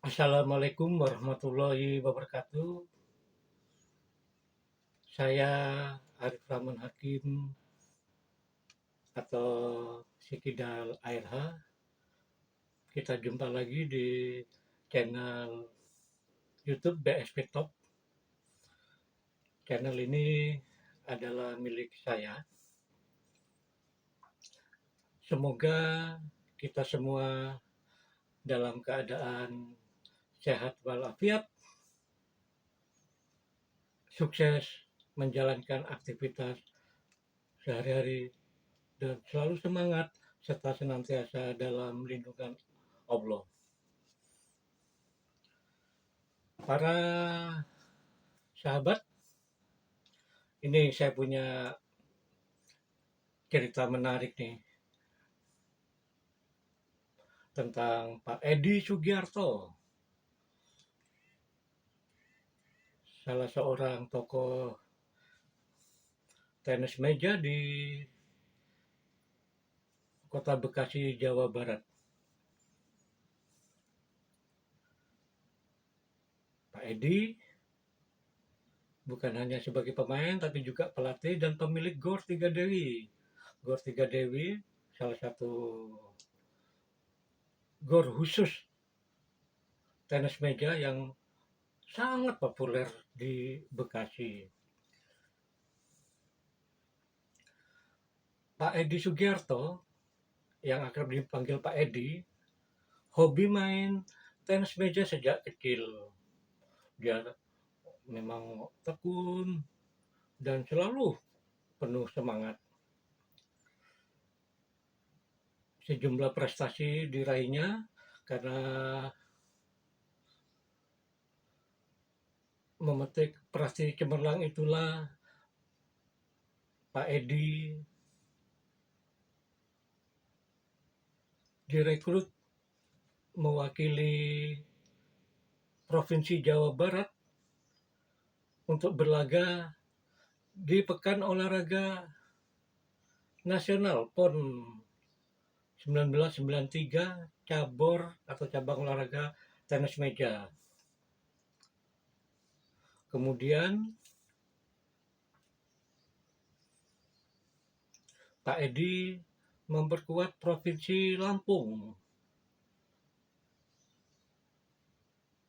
Assalamualaikum warahmatullahi wabarakatuh. Saya Arif Rahman Hakim atau Sikidal ARH. Kita jumpa lagi di channel YouTube BSP Top. Channel ini adalah milik saya. Semoga kita semua dalam keadaan sehat walafiat, sukses menjalankan aktivitas sehari-hari, dan selalu semangat serta senantiasa dalam lindungan Allah. Para sahabat, ini saya punya cerita menarik nih tentang Pak Edi Sugiarto, salah seorang tokoh tenis meja di Kota Bekasi, Jawa Barat. Pak Edi bukan hanya sebagai pemain, tapi juga pelatih dan pemilik GOR Tiga Dewi. GOR Tiga Dewi salah satu GOR khusus tenis meja yang sangat populer di Bekasi. Pak Edi Sugiarto, yang akrab dipanggil Pak Edi, hobi main tenis meja sejak kecil. Dia memang tekun dan selalu penuh semangat. Sejumlah prestasi diraihnya karena memetik prestasi cemerlang itulah Pak Edi direkrut mewakili Provinsi Jawa Barat untuk berlaga di Pekan Olahraga Nasional PON 1993 cabur atau cabang olahraga tenis meja. Kemudian Pak Edi memperkuat Provinsi Lampung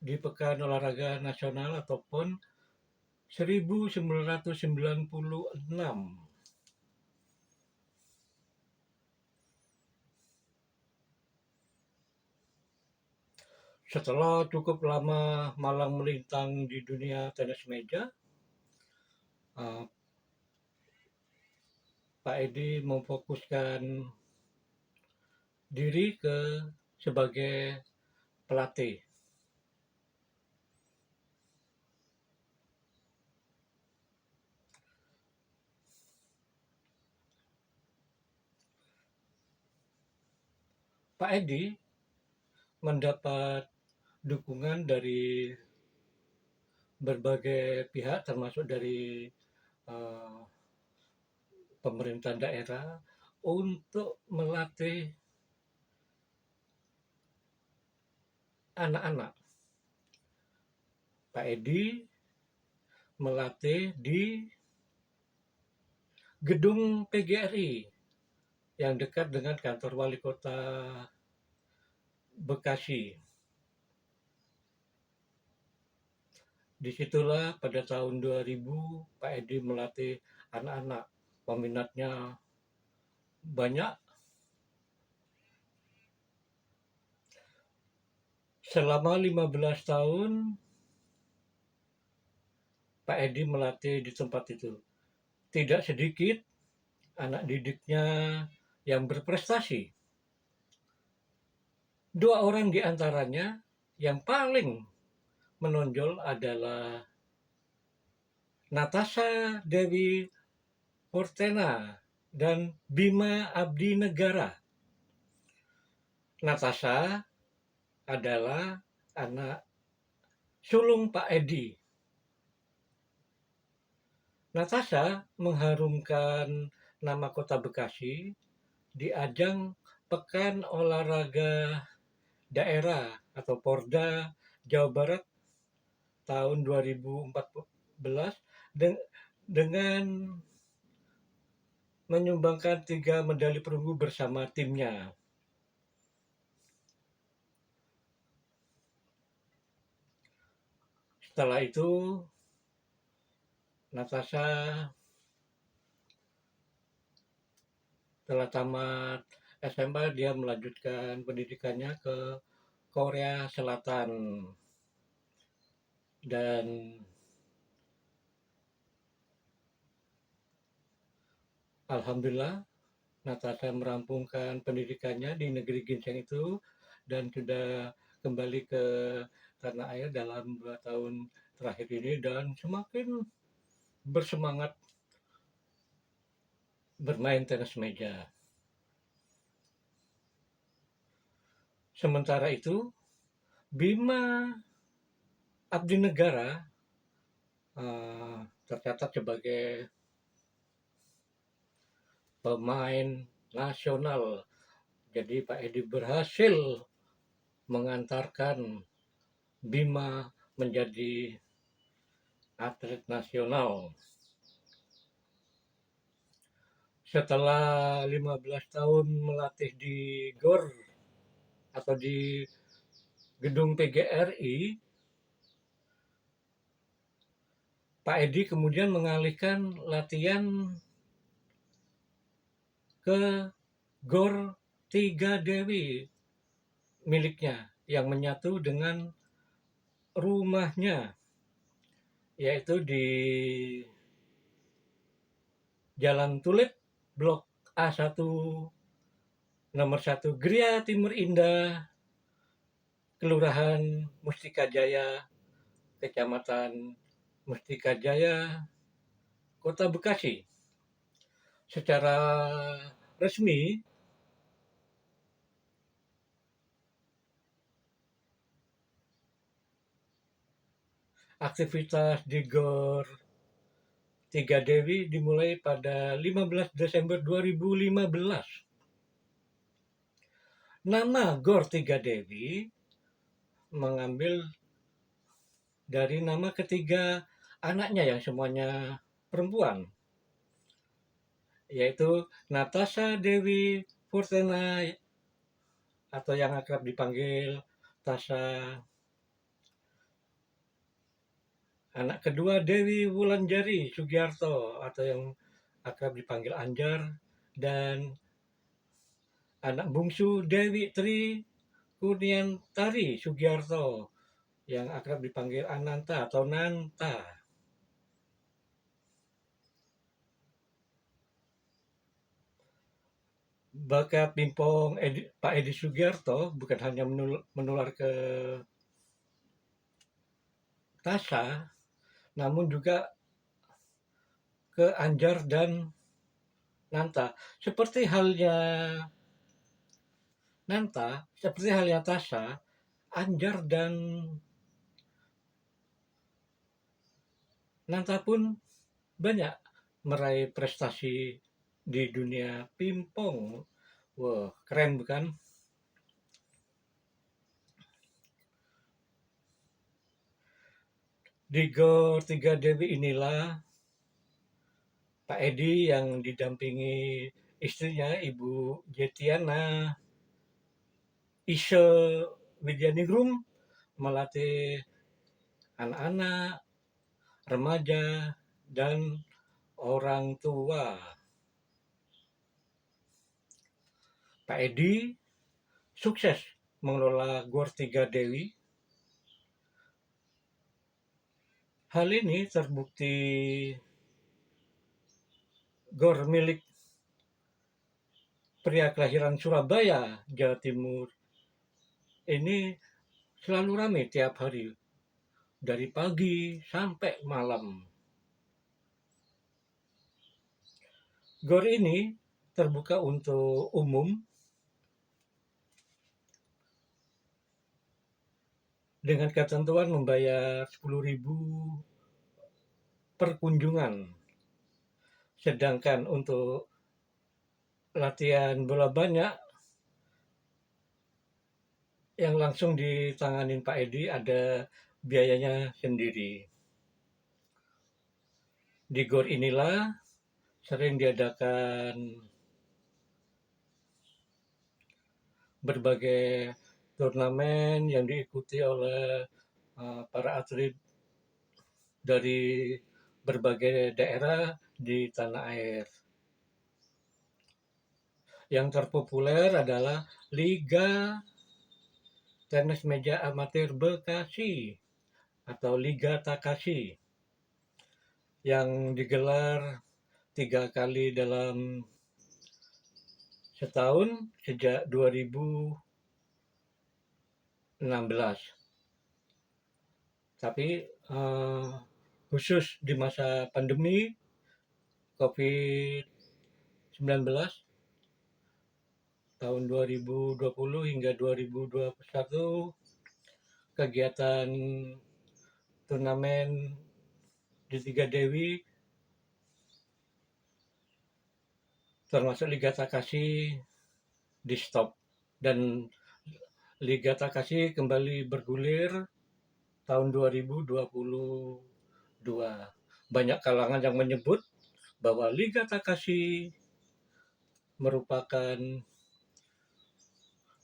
di Pekan Olahraga Nasional atau PON 1996. Setelah cukup lama malang melintang di dunia tenis meja, Pak Edi memfokuskan diri sebagai pelatih. Pak Edi mendapat dukungan dari berbagai pihak, termasuk dari pemerintah daerah, untuk melatih anak-anak. Pak Edi melatih di gedung PGRI yang dekat dengan kantor wali kota Bekasi. Disitulah pada tahun 2000 Pak Edi melatih anak-anak. Peminatnya banyak. Selama 15 tahun Pak Edi melatih di tempat itu. Tidak sedikit anak didiknya yang berprestasi. 2 orang di antaranya yang paling menonjol adalah Natasha Dewi Fortena dan Bima Abdi Negara. Natasha adalah anak sulung Pak Edi. Natasha mengharumkan nama kota Bekasi di ajang Pekan Olahraga Daerah atau Porda Jawa Barat tahun 2014 dengan menyumbangkan 3 medali perunggu bersama timnya. Setelah itu, Natasha setelah tamat SMA dia melanjutkan pendidikannya ke Korea Selatan dan alhamdulillah Natasha merampungkan pendidikannya di negeri ginseng itu dan sudah kembali ke tanah air dalam 2 tahun terakhir ini dan semakin bersemangat bermain tenis meja. Sementara itu, Bima Abdinegara tercatat sebagai pemain nasional. Jadi Pak Edi berhasil mengantarkan Bima menjadi atlet nasional. Setelah 15 tahun melatih di GOR atau di gedung PGRI, Pak Edi kemudian mengalihkan latihan ke GOR 3 Dewi miliknya yang menyatu dengan rumahnya, yaitu di Jalan Tulip, Blok A1, nomor 1, Gria Timur Indah, Kelurahan Mustika Jaya, Kecamatan Mustika Jaya, Kota Bekasi. Secara resmi, aktivitas di GOR 3 Dewi dimulai pada 15 Desember 2015. Nama GOR 3 Dewi mengambil dari nama ketiga anaknya yang semuanya perempuan, yaitu Natasha Dewi Furtena atau yang akrab dipanggil Tasha. Anak kedua Dewi Wulandari Sugiarto atau yang akrab dipanggil Anjar, dan anak bungsu Dewi Tri Kurniantari Sugiarto yang akrab dipanggil Ananta atau Nanta. Bakat pingpong Pak Edi Sugiarto bukan hanya menular ke Tasha, namun juga ke Anjar dan Nanta. Seperti halnya Tasha, Anjar dan Nanta pun banyak meraih prestasi di dunia pingpong. Wah, keren bukan? Di GOR 3 Dewi inilah Pak Edi yang didampingi istrinya Ibu Jetiana Ise Widyaningrum melatih anak-anak, remaja, dan orang tua. Pak Edi sukses mengelola GOR 3 Dewi. Hal ini terbukti GOR milik pria kelahiran Surabaya, Jawa Timur ini selalu ramai tiap hari, dari pagi sampai malam. GOR ini terbuka untuk umum dengan ketentuan membayar 10.000 per kunjungan. Sedangkan untuk latihan bola banyak yang langsung ditanganin Pak Edi ada biayanya sendiri. Di GOR inilah sering diadakan berbagai turnamen yang diikuti oleh para atlet dari berbagai daerah di tanah air. Yang terpopuler adalah Liga Tenis Meja Amatir Bekasi atau Liga Takashi yang digelar 3 kali dalam setahun sejak 2016. Tapi khusus di masa pandemi COVID-19 tahun 2020 hingga 2021, kegiatan turnamen di Tiga Dewi termasuk Liga Takashi di stop, dan Liga Takashi kembali bergulir tahun 2022. Banyak kalangan yang menyebut bahwa Liga Takashi merupakan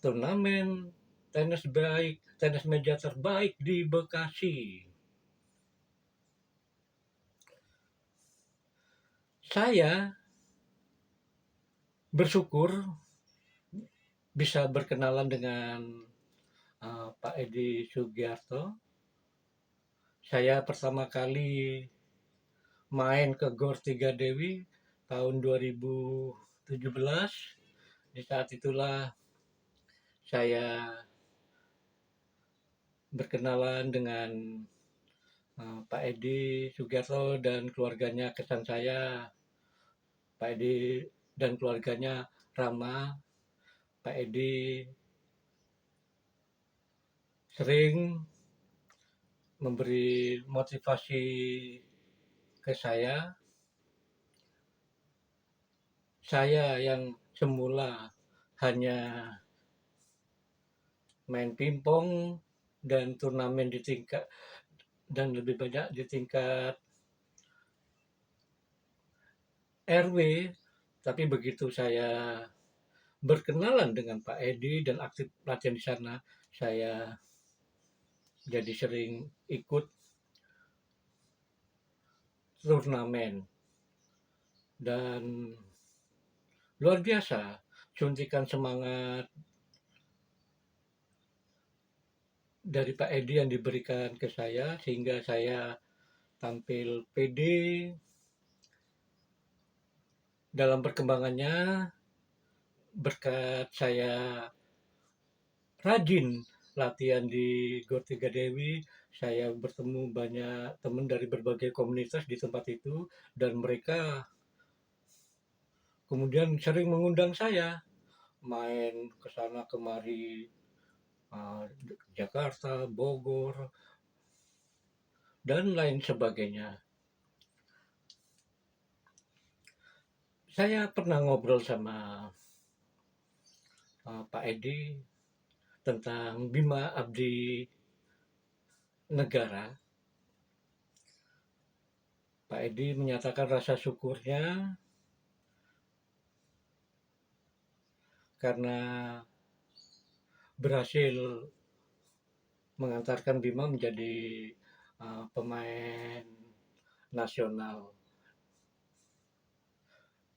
turnamen tenis meja terbaik di Bekasi. Saya bersyukur bisa berkenalan dengan Pak Edi Sugiarto. Saya pertama kali main ke GOR Tiga Dewi tahun 2017. Di saat itulah saya berkenalan dengan Pak Edi Sugiarto dan keluarganya. Kesan saya, Pak Edi dan keluarganya ramah. Pak Edi sering memberi motivasi ke saya. Saya yang semula hanya main pingpong dan turnamen di tingkat, dan lebih banyak di tingkat RW, tapi begitu saya berkenalan dengan Pak Edi dan aktif latihan di sana, saya jadi sering ikut turnamen. Dan luar biasa suntikan semangat dari Pak Edi yang diberikan ke saya, sehingga saya tampil pede dalam perkembangannya. Berkat saya rajin latihan di GOR Tiga Dewi, saya bertemu banyak teman dari berbagai komunitas di tempat itu, dan mereka kemudian sering mengundang saya main ke sana kemari, Jakarta, Bogor, dan lain sebagainya. Saya pernah ngobrol sama Pak Edi tentang Bima Abdi Negara. Pak Edi menyatakan rasa syukurnya karena berhasil mengantarkan Bima menjadi pemain nasional.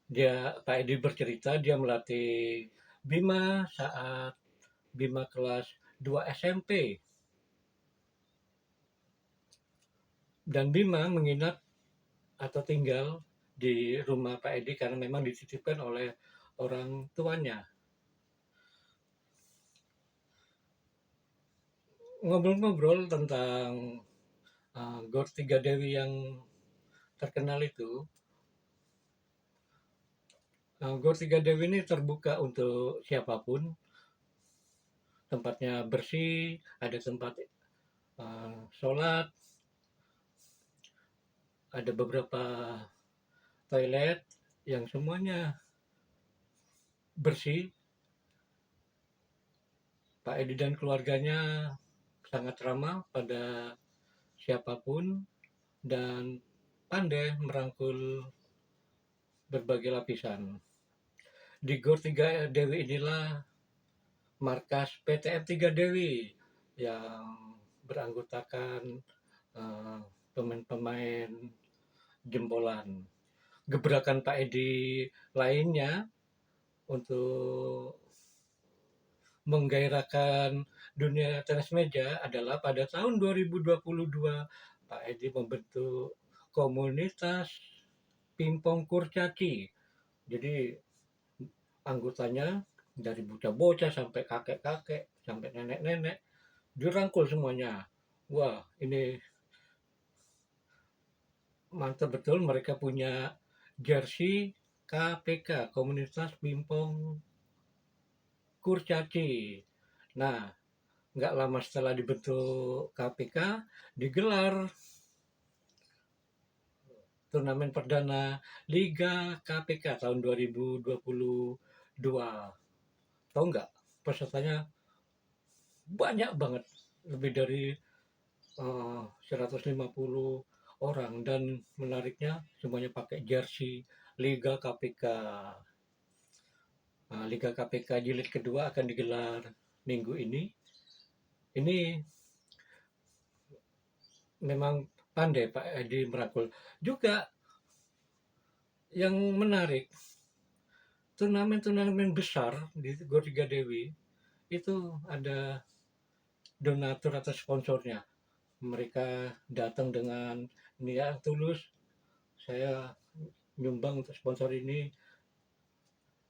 Pak Edi bercerita dia melatih Bima saat Bima kelas 2 SMP. Dan Bima menginap atau tinggal di rumah Pak Edi karena memang dititipkan oleh orang tuanya. Ngobrol-ngobrol tentang GOR Tiga Dewi yang terkenal itu, GOR Tiga Dewi ini terbuka untuk siapapun. Tempatnya bersih, ada tempat sholat, ada beberapa toilet yang semuanya bersih. Pak Edi dan keluarganya sangat ramah pada siapapun dan pandai merangkul berbagai lapisan. Di Gor Tiga Dewi inilah markas PTM Tiga Dewi yang beranggotakan pemain-pemain jempolan. Gebrakan Pak Edi lainnya untuk menggairahkan dunia tenis meja adalah pada tahun 2022 Pak Edi membentuk komunitas pingpong kurcaci. Jadi anggotanya dari bocah-bocah sampai kakek-kakek sampai nenek-nenek dirangkul semuanya. Wah, ini mantap betul, mereka punya jersey KPK, Komunitas Pingpong Kurcaci. Nah, nggak lama setelah dibentuk KPK, digelar turnamen perdana Liga KPK tahun 2022. Tahu nggak, pesertanya banyak banget, lebih dari 150 orang, dan menariknya semuanya pakai jersey Liga KPK. Nah, Liga KPK jilid kedua akan digelar minggu ini. Ini memang pandai Pak Edi merangkul. Juga yang menarik, turnamen-turnamen besar di Gor Tiga Dewi itu ada donatur atau sponsornya. Mereka datang dengan niat tulus, saya nyumbang untuk sponsor ini,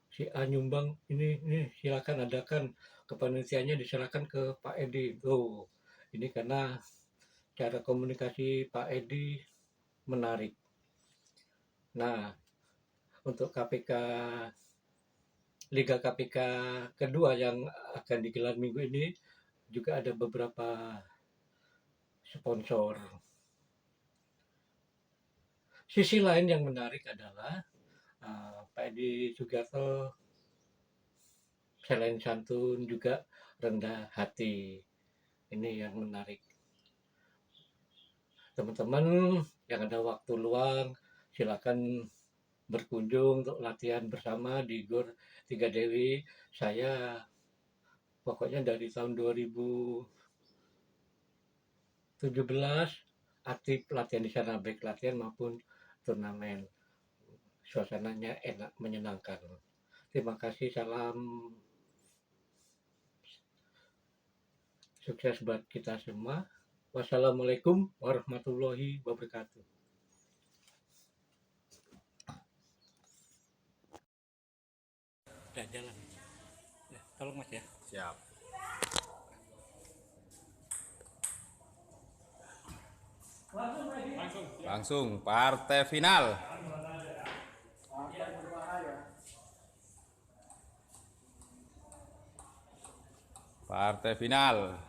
si A nyumbang ini silakan adakan, kepanitiaannya diserahkan ke Pak Edi. Tuh, ini karena cara komunikasi Pak Edi menarik. Nah, untuk KPK Liga KPK kedua yang akan digelar minggu ini juga ada beberapa sponsor. Sisi lain yang menarik adalah Pak Edi Sugiarto selain santun juga rendah hati. Ini yang menarik. Teman-teman yang ada waktu luang silakan berkunjung untuk latihan bersama di Gor Tiga Dewi. Saya pokoknya dari tahun 2017 aktif latihan di sana, baik latihan maupun turnamen. Suasananya enak, menyenangkan. Terima kasih, salam sukses buat kita semua. Wassalamualaikum warahmatullahi wabarakatuh. Udah jalan. Ya, tolong Mas ya. Siap. Langsung partai final. Partai final.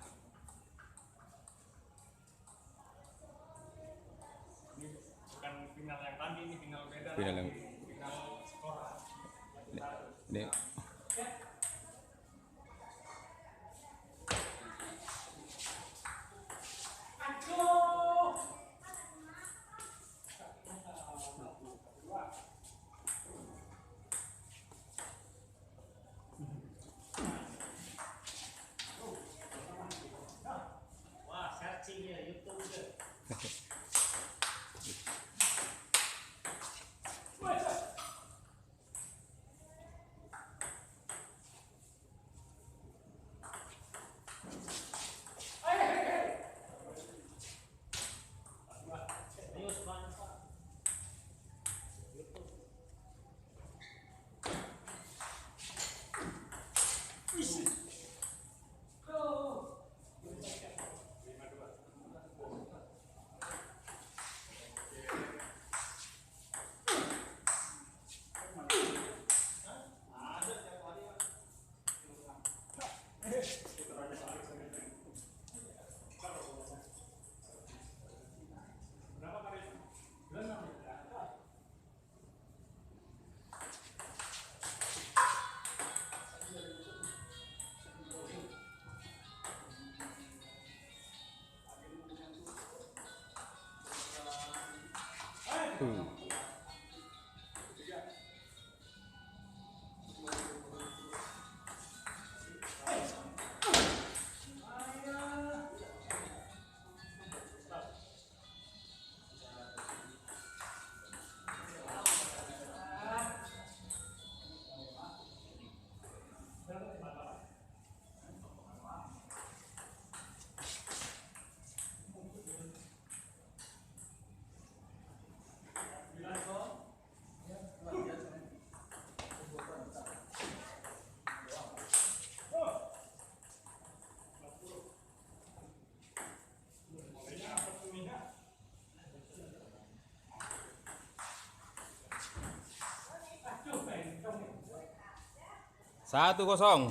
Bukan final yang tadi, ini final beda. Final yang Final skor. ini. Wah, searching ya YouTube deh. Uh. Satu kosong.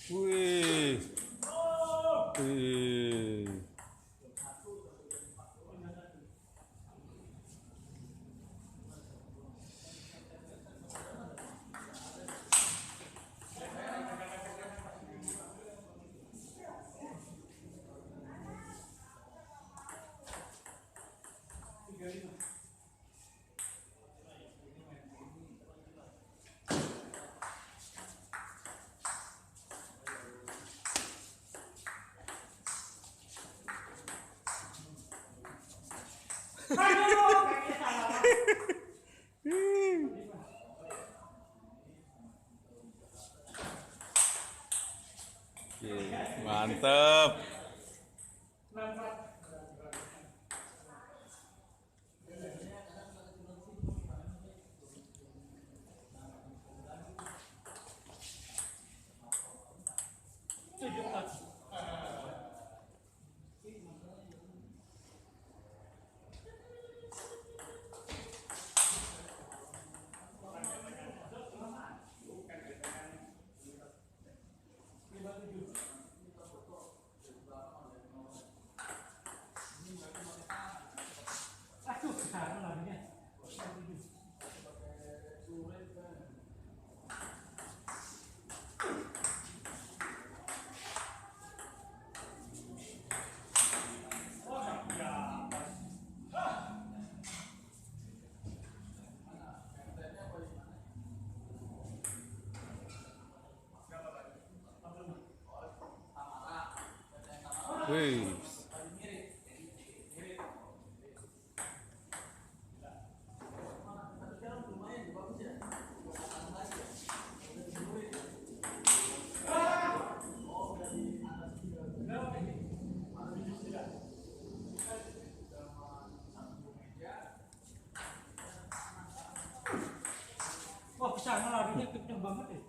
Wih. Wih. Oke, mantep. Wih. Wah, kesana larinya kenceng banget ya.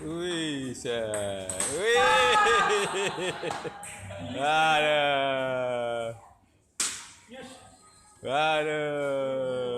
Wih, wih. Aduh. Yes. Aduh.